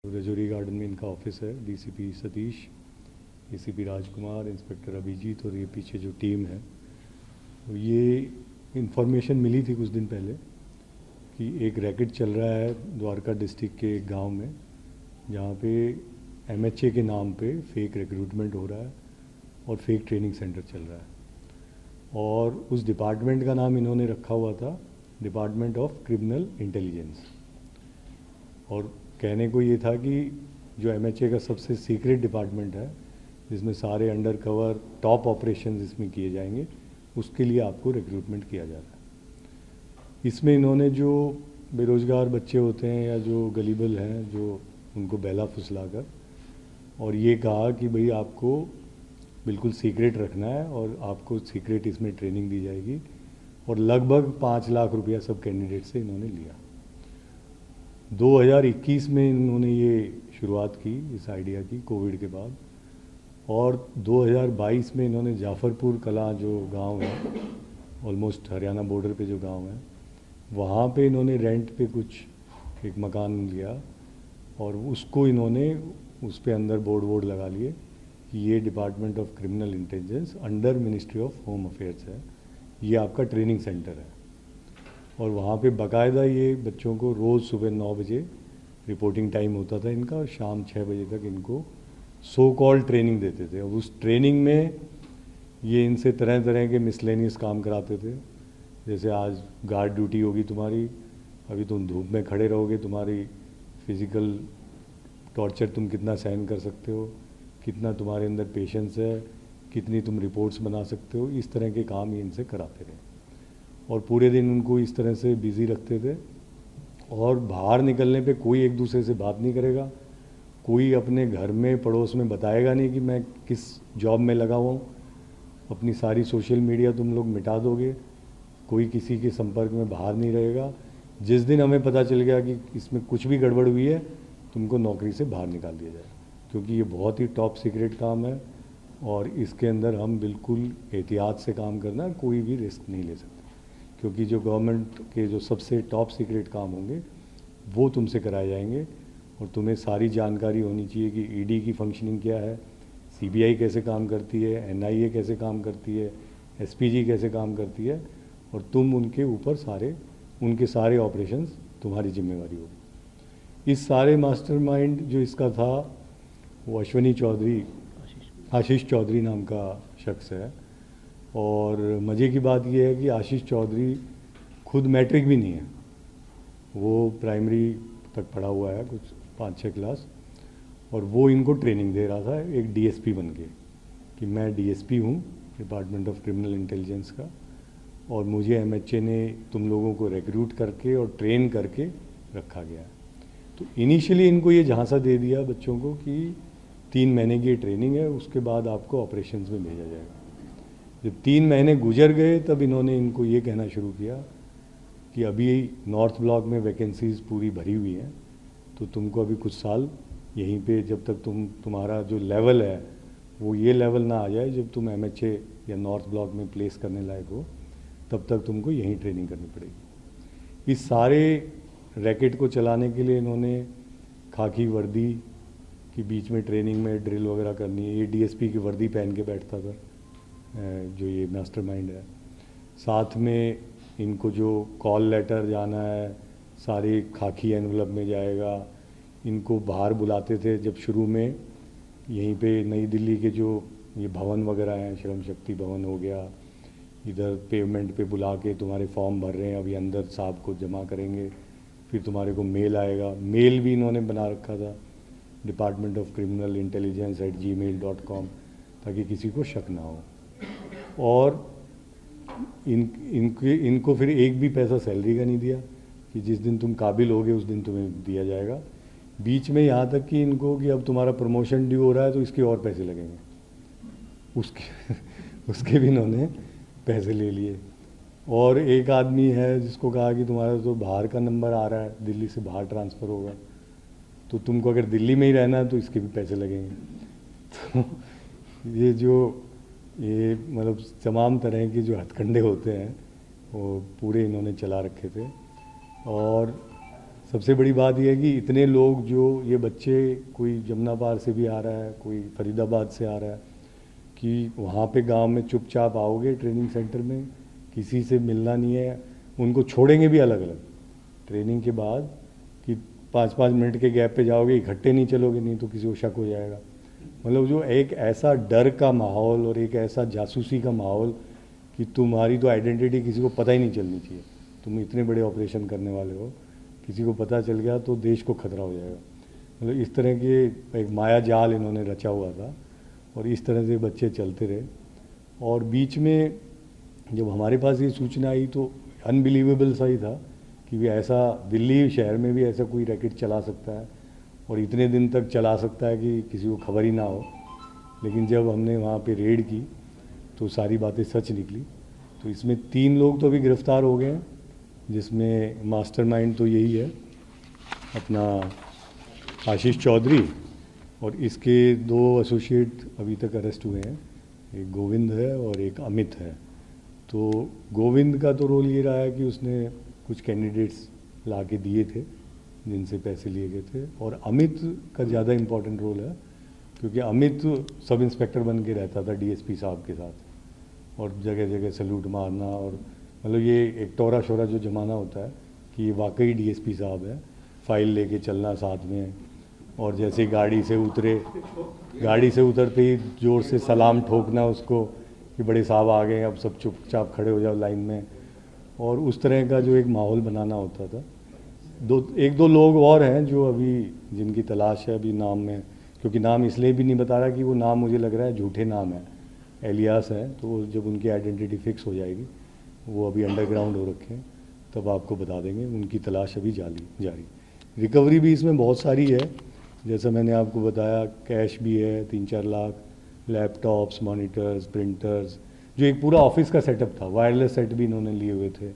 Rajouri garden में इनका office है। डीसीपी सतीश, एसीपी राजकुमार, इंस्पेक्टर अभिजीत और ये पीछे जो टीम है, तो ये इन्फॉर्मेशन मिली थी कुछ दिन पहले कि एक रैकेट चल रहा है द्वारका डिस्ट्रिक्ट के एक गांव में, जहाँ पे एमएचए के नाम पे फेक रिक्रूटमेंट हो रहा है और फेक ट्रेनिंग सेंटर चल रहा है। और उस डिपार्टमेंट का नाम इन्होंने रखा हुआ था डिपार्टमेंट ऑफ क्रिमिनल इंटेलिजेंस। और कहने को ये था कि जो एमएचए का सबसे सीक्रेट डिपार्टमेंट है, जिसमें सारे अंडर कवर टॉप ऑपरेशंस इसमें किए जाएंगे, उसके लिए आपको रिक्रूटमेंट किया जा रहा है। इसमें इन्होंने जो बेरोज़गार बच्चे होते हैं या जो गलीबल हैं, जो उनको बहला फुसला कर और ये कहा कि भाई आपको बिल्कुल सीक्रेट रखना है और आपको सीक्रेट इसमें ट्रेनिंग दी जाएगी। और लगभग 5 लाख रुपया सब कैंडिडेट से इन्होंने लिया। 2021 में इन्होंने ये शुरुआत की इस आइडिया की, कोविड के बाद। और 2022 में इन्होंने जाफ़रपुर कलां जो गांव है, ऑलमोस्ट हरियाणा बॉर्डर पे जो गांव है, वहाँ पे इन्होंने रेंट पे कुछ एक मकान लिया और उसको इन्होंने उस पे अंदर बोर्ड लगा लिए कि ये department of criminal intelligence under ministry of home affairs है, ये आपका ट्रेनिंग सेंटर है। और वहाँ पे बाकायदा ये बच्चों को रोज़ सुबह 9 बजे रिपोर्टिंग टाइम होता था इनका और शाम 6 बजे तक इनको सो कॉल ट्रेनिंग देते थे। और उस ट्रेनिंग में ये इनसे तरह तरह के मिसलेनियस काम कराते थे। जैसे आज गार्ड ड्यूटी होगी तुम्हारी, अभी तुम धूप में खड़े रहोगे, तुम्हारी फिज़िकल टॉर्चर तुम कितना सहन कर सकते हो, कितना तुम्हारे अंदर पेशेंस है, कितनी तुम रिपोर्ट्स बना सकते हो, इस तरह के काम ये इनसे कराते रहे। और पूरे दिन उनको इस तरह से बिज़ी रखते थे। और बाहर निकलने पे कोई एक दूसरे से बात नहीं करेगा, कोई अपने घर में पड़ोस में बताएगा नहीं कि मैं किस जॉब में लगा हुआ हूँ। अपनी सारी सोशल मीडिया तुम लोग मिटा दोगे, कोई किसी के संपर्क में बाहर नहीं रहेगा। जिस दिन हमें पता चल गया कि इसमें कुछ भी गड़बड़ हुई है, तुमको नौकरी से बाहर निकाल दिया जाए, क्योंकि ये बहुत ही टॉप सीक्रेट काम है और इसके अंदर हम बिल्कुल एहतियात से काम करना, कोई भी रिस्क नहीं ले सकते। क्योंकि जो गवर्नमेंट के जो सबसे टॉप सीक्रेट काम होंगे वो तुमसे कराए जाएंगे और तुम्हें सारी जानकारी होनी चाहिए कि ईडी की फंक्शनिंग क्या है, सीबीआई कैसे काम करती है, एनआईए कैसे काम करती है, एसपीजी कैसे काम करती है, और तुम उनके ऊपर उनके सारे ऑपरेशंस तुम्हारी जिम्मेवारी होगी। इस सारे मास्टरमाइंड जो इसका था वो अश्विनी चौधरी, आशीष चौधरी नाम का शख्स है। और मज़े की बात यह है कि आशीष चौधरी खुद मैट्रिक भी नहीं है, वो प्राइमरी तक पढ़ा हुआ है, कुछ 5-6 क्लास। और वो इनको ट्रेनिंग दे रहा था एक डीएसपी बन के कि मैं डीएसपी हूँ डिपार्टमेंट ऑफ क्रिमिनल इंटेलिजेंस का, और मुझे एमएचए ने तुम लोगों को रिक्रूट करके और ट्रेन करके रखा गया। तो इनिशियली इनको ये झांसा दे दिया बच्चों को कि 3 महीने की ट्रेनिंग है, उसके बाद आपको ऑपरेशंस में भेजा जाएगा। जब 3 महीने गुजर गए तब इन्होंने इनको ये कहना शुरू किया कि अभी नॉर्थ ब्लॉक में वैकेंसीज़ पूरी भरी हुई हैं, तो तुमको अभी कुछ साल यहीं पे, जब तक तुम्हारा जो लेवल है वो ये लेवल ना आ जाए जब तुम एमएचए या नॉर्थ ब्लॉक में प्लेस करने लायक हो, तब तक तुमको यहीं ट्रेनिंग करनी पड़ेगी। इस सारे रैकेट को चलाने के लिए इन्होंने खाकी वर्दी की बीच में ट्रेनिंग में ड्रिल वगैरह करनी है, ये डीएसपी की वर्दी पहन के बैठता था जो ये मास्टरमाइंड है। साथ में इनको जो कॉल लेटर जाना है सारी खाकी एनवलप में जाएगा। इनको बाहर बुलाते थे जब शुरू में, यहीं पे नई दिल्ली के जो ये भवन वगैरह हैं, श्रम शक्ति भवन हो गया, इधर पेमेंट पे बुला के तुम्हारे फॉर्म भर रहे हैं, अभी अंदर साहब को जमा करेंगे, फिर तुम्हारे को मेल आएगा। मेल भी इन्होंने बना रखा था department of criminal intelligence @gmail.com, ताकि किसी को शक ना हो। और इनको फिर एक भी पैसा सैलरी का नहीं दिया कि जिस दिन तुम काबिल होगे उस दिन तुम्हें दिया जाएगा। बीच में यहाँ तक कि इनको कि अब तुम्हारा प्रमोशन ड्यू हो रहा है तो इसके और पैसे लगेंगे, उसके भी इन्होंने पैसे ले लिए। और एक आदमी है जिसको कहा कि तुम्हारा तो बाहर का नंबर आ रहा है, दिल्ली से बाहर ट्रांसफ़र होगा, तो तुमको अगर दिल्ली में ही रहना है तो इसके भी पैसे लगेंगे। तो ये मतलब तमाम तरह के जो हथकंडे होते हैं वो पूरे इन्होंने चला रखे थे। और सबसे बड़ी बात यह है कि इतने लोग जो ये बच्चे, कोई जमुना पार से भी आ रहा है, कोई फरीदाबाद से आ रहा है, कि वहाँ पे गांव में चुपचाप आओगे ट्रेनिंग सेंटर में, किसी से मिलना नहीं है, उनको छोड़ेंगे भी अलग अलग ट्रेनिंग के बाद, कि 5-5 मिनट के गैप पे जाओगे, इकट्ठे नहीं चलोगे, नहीं तो किसी को शक हो जाएगा। मतलब जो एक ऐसा डर का माहौल और एक ऐसा जासूसी का माहौल कि तुम्हारी तो आइडेंटिटी किसी को पता ही नहीं चलनी चाहिए, तुम इतने बड़े ऑपरेशन करने वाले हो, किसी को पता चल गया तो देश को खतरा हो जाएगा। मतलब इस तरह के एक माया जाल इन्होंने रचा हुआ था और इस तरह से बच्चे चलते रहे। और बीच में जब हमारे पास ये सूचना आई तो अनबिलीवेबल सा ही था कि भी ऐसा दिल्ली शहर में भी ऐसा कोई रैकेट चला सकता है और इतने दिन तक चला सकता है कि किसी को खबर ही ना हो। लेकिन जब हमने वहाँ पे रेड की तो सारी बातें सच निकली। तो इसमें 3 लोग तो अभी गिरफ्तार हो गए हैं, जिसमें मास्टरमाइंड तो यही है अपना आशीष चौधरी, और इसके 2 एसोसिएट अभी तक अरेस्ट हुए हैं, एक गोविंद है और एक अमित है। तो गोविंद का तो रोल ये रहा है कि उसने कुछ कैंडिडेट्स ला के दिए थे जिनसे पैसे लिए गए थे, और अमित का ज़्यादा इम्पोर्टेंट रोल है क्योंकि अमित सब इंस्पेक्टर बन के रहता था डीएसपी साहब के साथ, और जगह जगह सैल्यूट मारना, और मतलब ये एक टोरा शोरा जो जमाना होता है कि ये वाकई डीएसपी साहब है, फाइल लेके चलना साथ में, और जैसे गाड़ी से उतरते ही ज़ोर से सलाम ठोकना उसको कि बड़े साहब आ गए, अब सब चुपचाप खड़े हो जाओ लाइन में, और उस तरह का जो एक माहौल बनाना होता था। 1-2 लोग और हैं जो अभी जिनकी तलाश है अभी नाम में, क्योंकि नाम इसलिए भी नहीं बता रहा कि वो नाम मुझे लग रहा है झूठे नाम है, एलियास है, तो जब उनकी आइडेंटिटी फिक्स हो जाएगी, वो अभी अंडरग्राउंड हो रखे हैं, तब आपको बता देंगे। उनकी तलाश अभी जारी। रिकवरी भी इसमें बहुत सारी है, जैसा मैंने आपको बताया, कैश भी है 3-4 लाख, लैपटॉप्स, मॉनिटर्स, प्रिंटर्स, जो एक पूरा ऑफिस का सेटअप था, वायरलेस सेट भी इन्होंने लिए हुए थे,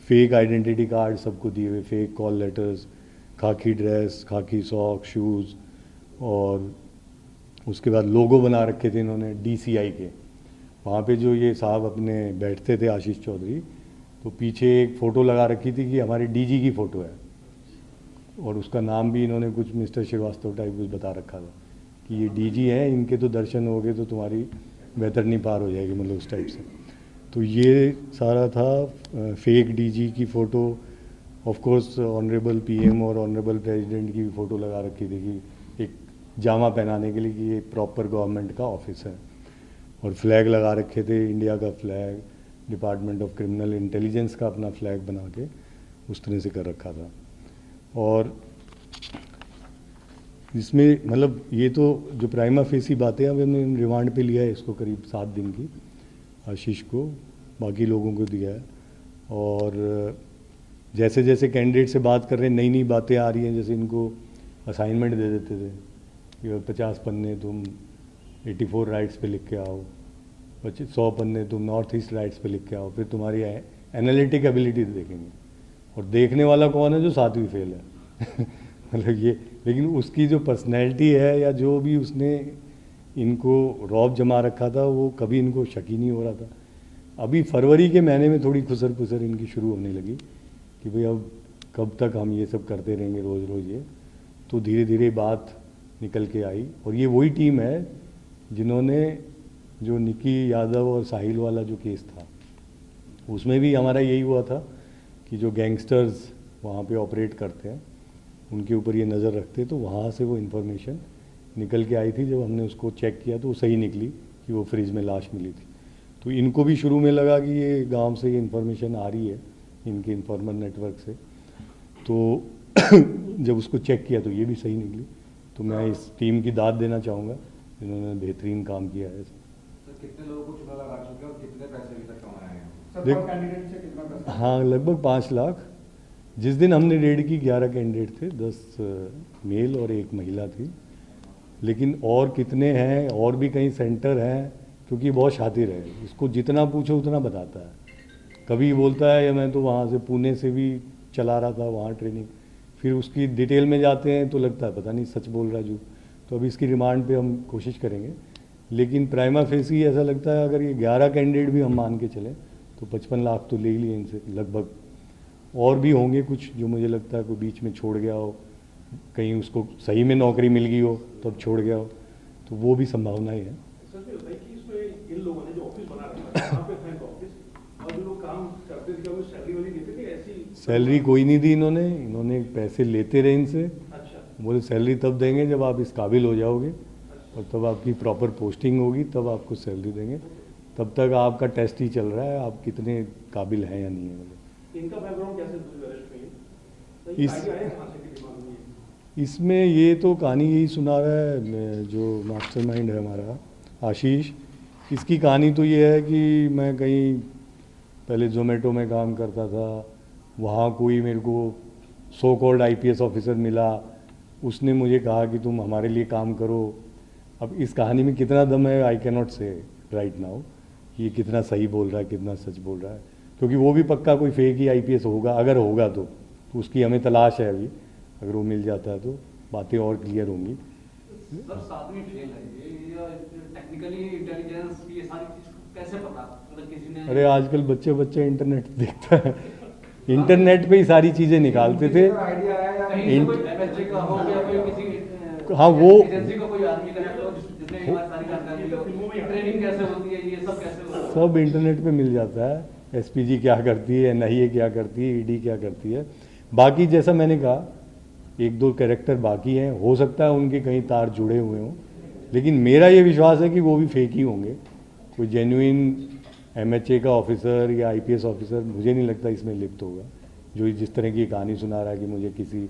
फेक आइडेंटिटी कार्ड सबको दिए हुए, फेक कॉल लेटर्स, खाकी ड्रेस, खाकी सॉक, शूज़, और उसके बाद लोगो बना रखे थे इन्होंने डीसीआई के। वहाँ पे जो ये साहब अपने बैठते थे आशीष चौधरी, तो पीछे एक फ़ोटो लगा रखी थी कि हमारे डीजी की फ़ोटो है, और उसका नाम भी इन्होंने कुछ मिस्टर श्रीवास्तव टाइप कुछ बता रखा था कि ये डीजी हैं, इनके तो दर्शन हो गए तो तुम्हारी बेहतरनी पार हो जाएगी, मतलब उस टाइप से। तो ये सारा था फेक डीजी की photo. Of course honourable PM और ऑनरेबल प्रेसिडेंट की भी फ़ोटो लगा रखी थी कि एक जामा पहनाने के लिए कि ये प्रॉपर गवर्नमेंट का ऑफिस है, और फ्लैग लगा रखे थे, इंडिया का flag, department of criminal intelligence का अपना फ्लैग बना के उस तरह से कर रखा था। और इसमें मतलब ये तो जो प्राइमा फेसी बातें, अब हमने रिमांड पे लिया है इसको करीब 7 दिन की, आशीष को, बाकी लोगों को दिया है। और जैसे जैसे कैंडिडेट से बात कर रहे हैं, नई नई बातें आ रही हैं, जैसे इनको असाइनमेंट दे देते थे कि 50 पन्ने तुम 84 राइट्स पे लिख के आओ, 100 पन्ने तुम नॉर्थ ईस्ट राइट्स पे लिख के आओ, फिर तुम्हारी एनालिटिक एबिलिटी देखेंगे, और देखने वाला कौन है? जो 7वीं फेल है मतलब ये, लेकिन उसकी जो पर्सनैलिटी है या जो भी उसने इनको रौब जमा रखा था, वो कभी इनको शक ही नहीं हो रहा था। अभी फरवरी के महीने में थोड़ी खुसर पुसर इनकी शुरू होने लगी कि भाई अब कब तक हम ये सब करते रहेंगे रोज़ रोज़ ये, तो धीरे धीरे बात निकल के आई। और ये वही टीम है जिन्होंने जो निकी यादव और साहिल वाला जो केस था, उसमें भी हमारा यही हुआ था कि जो गैंगस्टर्स वहाँ पे ऑपरेट करते हैं उनके ऊपर ये नज़र रखते, तो वहाँ से वो इन्फॉर्मेशन निकल के आई थी। जब हमने उसको चेक किया तो वो सही निकली कि वो फ्रिज में लाश मिली थी। तो इनको भी शुरू में लगा कि ये गांव से ये इन्फॉर्मेशन आ रही है इनके इन्फॉर्मर नेटवर्क से, तो जब उसको चेक किया तो ये भी सही निकली। तो मैं इस टीम की दाद देना चाहूँगा, जिन्होंने बेहतरीन काम किया है। तो कितने लोगों को चुना लगा चुके और कितने पैसे अभी तक कमाए हैं? कैंडिडेट से कितना पैसा? हाँ, लगभग 5 लाख। जिस दिन हमने रेड की 11 कैंडिडेट थे, 10 मेल और 1 महिला थी, लेकिन और कितने हैं, और भी कई सेंटर हैं, क्योंकि बहुत शातिर है, इसको जितना पूछो उतना बताता है। कभी बोलता है या मैं तो वहाँ से पुणे से भी चला रहा था वहाँ ट्रेनिंग, फिर उसकी डिटेल में जाते हैं तो लगता है पता नहीं सच बोल रहा है जो। तो अभी इसकी रिमांड पे हम कोशिश करेंगे, लेकिन प्राइमा फेसी ऐसा लगता है अगर ये 11 कैंडिडेट भी हम मान के चलें तो 55 लाख तो ले ही लिए इनसे लगभग। और भी होंगे कुछ जो मुझे लगता है कोई बीच में छोड़ गया हो, कहीं उसको सही में नौकरी मिल गई हो तब छोड़ गया हो, तो वो भी संभावनाएं हैं। सर ये बताइए कि इसमें इन लोगों ने जो ऑफिस बना रखा है, वहाँ पे था इनका ऑफिस, और जो लोग काम करते थे क्या वो सैलरी वाली देते थे ऐसी? सैलरी कोई नहीं दी इन्होंने पैसे लेते रहे इनसे। अच्छा। बोले सैलरी तब देंगे जब आप इस काबिल हो जाओगे और तब आपकी प्रॉपर पोस्टिंग होगी तब आपको सैलरी देंगे, तब तक आपका टेस्ट ही चल रहा है आप कितने काबिल हैं या नहीं है। मतलब इनका बैकग्राउंड कैसे अरेस्ट हुई? आइडिया है कहाँ से कि दिमाग में ये? इसमें ये तो कहानी यही सुना रहा है जो मास्टरमाइंड है हमारा आशीष। इसकी कहानी तो ये है कि मैं कहीं पहले जोमेटो में काम करता था, वहाँ कोई मेरे को सो कॉल्ड आईपीएस ऑफिसर मिला, उसने मुझे कहा कि तुम हमारे लिए काम करो। अब इस कहानी में कितना दम है आई कैन नॉट से राइट नाउ, ये कितना सही बोल रहा है कितना सच बोल रहा है, क्योंकि वो भी पक्का कोई फेक ही आईपीएस होगा, अगर होगा तो उसकी हमें तलाश है अभी, अगर वो मिल जाता है तो बातें और क्लियर होंगी। सर सातवीं फेल है ये टेक्निकली इंटेलिजेंस ये सारी चीज कैसे पता, मतलब किसी ने? अरे आजकल बच्चे इंटरनेट देखता है, इंटरनेट पे ही सारी चीज़ें निकालते थे। आइडिया है या कहीं से कोई एमएसजी का हो गया कोई किसी हाँ, वो एजेंसी का कोई आदमी का तो जिसने ये सारी जानकारी हो, ट्रेनिंग कैसे होती है ये सब कैसे होता है? सब इंटरनेट पे मिल जाता है, एसपीजी क्या करती है, एनआईए क्या करती है, ईडी क्या करती है। बाकी जैसा मैंने कहा एक दो कैरेक्टर बाकी हैं, हो सकता है उनके कहीं तार जुड़े हुए हों, लेकिन मेरा ये विश्वास है कि वो भी फेक ही होंगे। कोई जेन्युइन एमएचए का ऑफिसर या आईपीएस ऑफिसर मुझे नहीं लगता इसमें लिप्त होगा, जो जिस तरह की कहानी सुना रहा है कि मुझे किसी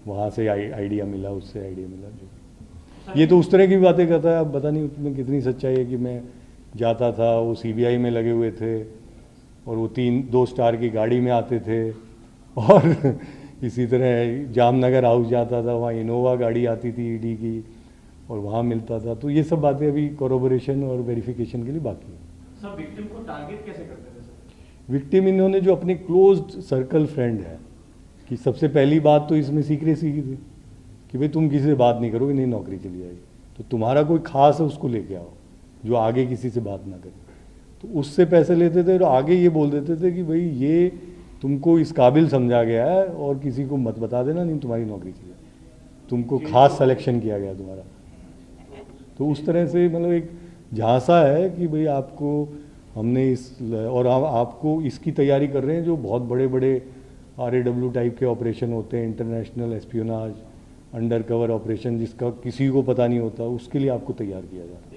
वहाँ से आइडिया मिला, उससे आइडिया मिला। जो ये तो उस तरह की बातें करता है, अब पता नहीं उसमें कितनी सच्चाई है कि मैं जाता था, वो सीबीआई में लगे हुए थे और वो 3-2 स्टार की गाड़ी में आते थे, और इसी तरह जामनगर हाउस जाता था, वहाँ इनोवा गाड़ी आती थी ईडी की और वहाँ मिलता था। तो ये सब बातें अभी कॉरोबोरेशन और वेरिफिकेशन के लिए बाकी है। सर विक्टिम को टारगेट कैसे करते थे सर? विक्टिम इन्होंने जो अपने क्लोज्ड सर्कल फ्रेंड है, कि सबसे पहली बात तो इसमें सीक्रेसी की थी कि भाई तुम किसी से बात नहीं करोगे, नहीं नौकरी चली जाएगी, तो तुम्हारा कोई खास है उसको लेके आओ जो आगे किसी से बात ना करे। तो उससे पैसे लेते थे और आगे ये बोल देते थे कि भाई ये तुमको इस काबिल समझा गया है और किसी को मत बता देना, नहीं तुम्हारी नौकरी चली जाएगी, तुमको खास सिलेक्शन किया गया तुम्हारा। तो उस तरह से मतलब एक झांसा है कि भाई आपको हमने इस और हम आपको इसकी तैयारी कर रहे हैं जो बहुत बड़े बड़े RAW टाइप के ऑपरेशन होते हैं, international espionage, under cover operation जिसका किसी को पता नहीं होता, उसके लिए आपको तैयार किया जाता है।